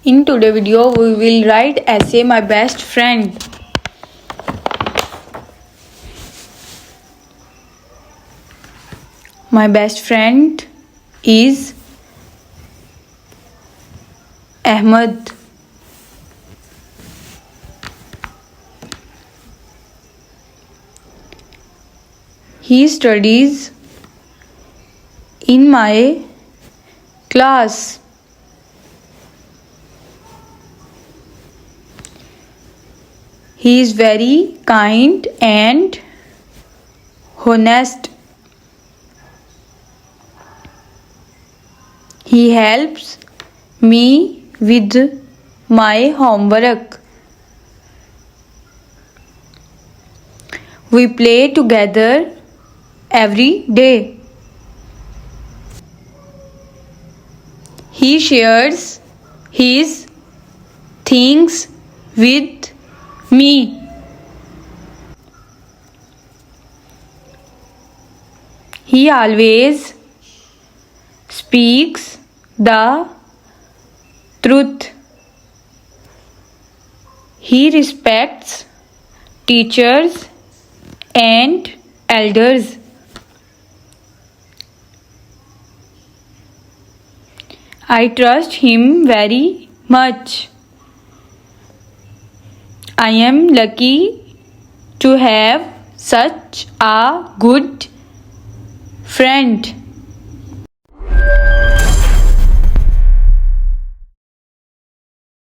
In today's video, we will write essay My Best Friend. My best friend is Ahmed. He studies in my class. He is very kind and honest. He helps me with my homework. We play together every day. He shares his things with me. He always speaks the truth. He respects teachers and elders. I trust him very much. I am lucky to have such a good friend.